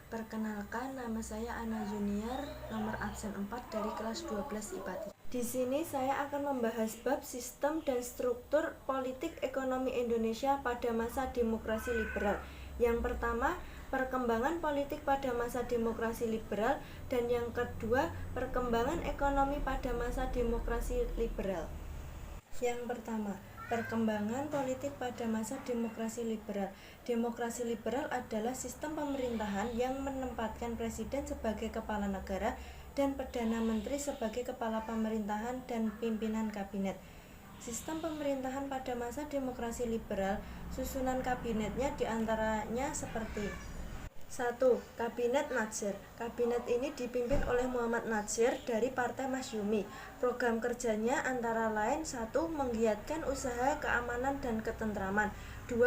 Perkenalkan, nama saya Ana Junior, nomor absen 4 dari kelas 12 IPA 3. Di sini saya akan membahas bab sistem dan struktur politik ekonomi Indonesia pada masa demokrasi liberal. Yang pertama, perkembangan politik pada masa demokrasi liberal, dan yang kedua, perkembangan ekonomi pada masa demokrasi liberal. Yang pertama, perkembangan politik pada masa demokrasi liberal. Demokrasi liberal adalah sistem pemerintahan yang menempatkan presiden sebagai kepala negara dan perdana menteri sebagai kepala pemerintahan dan pimpinan kabinet. Sistem pemerintahan pada masa demokrasi liberal, susunan kabinetnya diantaranya seperti: 1. Kabinet Natsir. Kabinet ini dipimpin oleh Muhammad Natsir dari Partai Masyumi. Program kerjanya antara lain: 1. Menggiatkan usaha keamanan dan ketentraman. 2.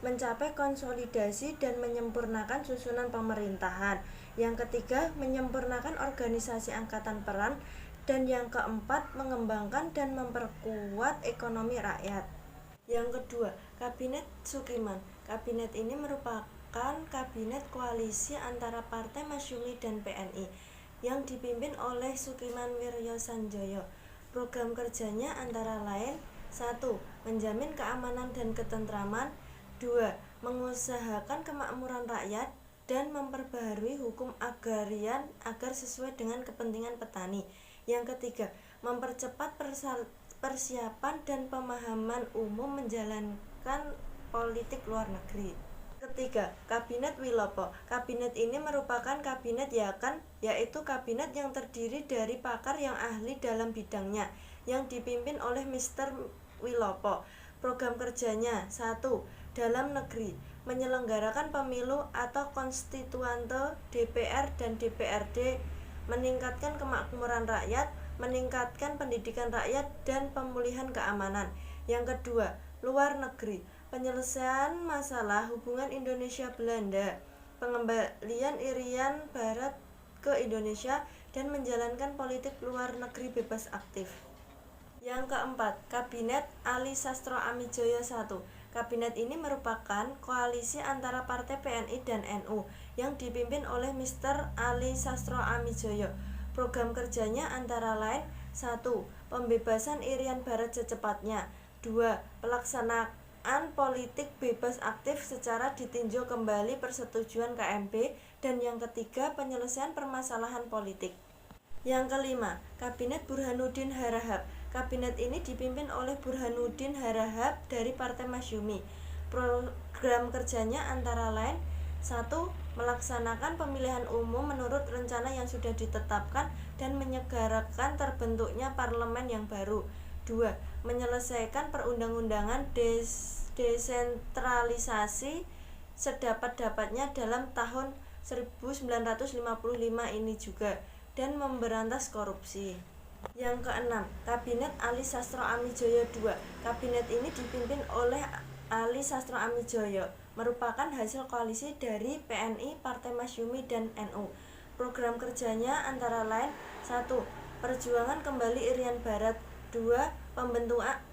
Mencapai konsolidasi dan menyempurnakan susunan pemerintahan. Yang ketiga, menyempurnakan organisasi angkatan peran. Dan yang keempat, mengembangkan dan memperkuat ekonomi rakyat. Yang kedua, Kabinet Sukiman. Kabinet ini merupakan kabinet koalisi antara Partai Masyumi dan PNI yang dipimpin oleh Sukiman Wiryosanjoyo. Program kerjanya antara lain: 1. Menjamin keamanan dan ketentraman. 2. Mengusahakan kemakmuran rakyat dan memperbaharui hukum agrarian agar sesuai dengan kepentingan petani. Yang ketiga, mempercepat persiapan dan pemahaman umum menjalankan politik luar negeri. Ketiga, Kabinet Wilopo. Kabinet ini merupakan kabinet yakan, yaitu kabinet yang terdiri dari pakar yang ahli dalam bidangnya, yang dipimpin oleh Mr. Wilopo. Program kerjanya: 1. Dalam negeri, menyelenggarakan pemilu atau konstituante, DPR dan DPRD, meningkatkan kemakmuran rakyat, meningkatkan pendidikan rakyat, dan pemulihan keamanan. Yang kedua, luar negeri, penyelesaian masalah hubungan Indonesia-Belanda, pengembalian Irian Barat ke Indonesia, dan menjalankan politik luar negeri bebas aktif. Yang keempat, Kabinet Ali Sastro Amijoyo I. Kabinet ini merupakan koalisi antara Partai PNI dan NU yang dipimpin oleh Mr. Ali Sastro Amijoyo. Program kerjanya antara lain: 1. Pembebasan Irian Barat secepatnya. 2. Pelaksanaan politik bebas aktif secara ditinjau kembali persetujuan KMP. Dan yang ketiga, penyelesaian permasalahan politik. Yang kelima, Kabinet Burhanuddin Harahap. Kabinet ini dipimpin oleh Burhanuddin Harahap dari Partai Masyumi. Program kerjanya antara lain: 1. Melaksanakan pemilihan umum menurut rencana yang sudah ditetapkan dan menyegerakan terbentuknya parlemen yang baru. 2. Menyelesaikan perundang-undangan desentralisasi sedapat-dapatnya dalam tahun 1955 ini juga, dan memberantas korupsi. Yang keenam, Kabinet Ali Sastro Amijoyo II. Kabinet ini dipimpin oleh Ali Sastro Amijoyo, merupakan hasil koalisi dari PNI, Partai Masyumi, dan NU. Program kerjanya antara lain: 1. Perjuangan kembali Irian Barat. 2.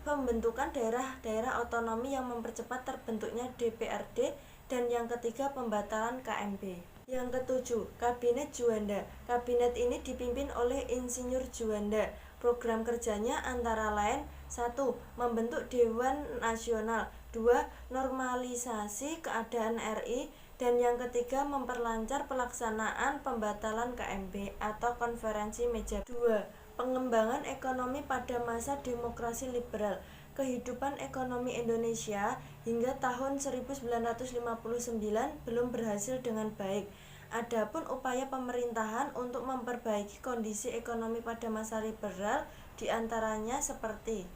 Pembentukan daerah-daerah otonomi yang mempercepat terbentuknya DPRD. Dan yang ketiga, pembatalan KMP. Yang ketujuh, Kabinet Juanda. Kabinet ini dipimpin oleh Insinyur Juanda. Program kerjanya antara lain: 1. Membentuk Dewan Nasional. 2. Normalisasi keadaan RI. Dan yang ketiga, memperlancar pelaksanaan pembatalan KMP atau konferensi meja. 2. Pengembangan ekonomi pada masa demokrasi liberal. Kehidupan ekonomi Indonesia hingga tahun 1959 belum berhasil dengan baik. Adapun upaya pemerintahan untuk memperbaiki kondisi ekonomi pada masa liberal diantaranya seperti: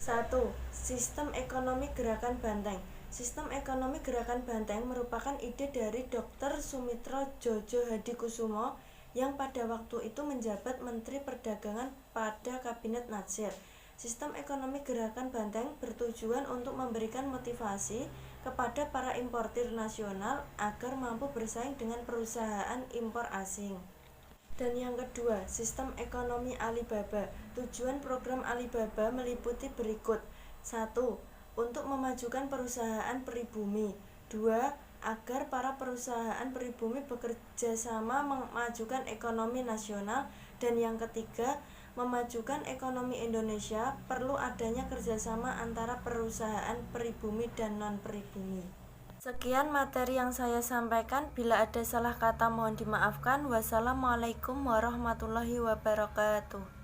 1. Sistem ekonomi gerakan Banteng. Sistem ekonomi gerakan Banteng merupakan ide dari Dr. Sumitro Djojo Hadikusumo yang pada waktu itu menjabat Menteri Perdagangan pada Kabinet Natsir. Sistem ekonomi gerakan Banteng bertujuan untuk memberikan motivasi kepada para importir nasional agar mampu bersaing dengan perusahaan impor asing. Dan yang kedua, sistem ekonomi Alibaba. Tujuan program Alibaba meliputi berikut: 1. Untuk memajukan perusahaan pribumi. 2. agar para perusahaan pribumi bekerja sama memajukan ekonomi nasional. Dan yang ketiga, memajukan ekonomi Indonesia perlu adanya kerjasama antara perusahaan pribumi dan non-pribumi. Sekian materi yang saya sampaikan. Bila ada salah kata mohon dimaafkan. Wassalamualaikum warahmatullahi wabarakatuh.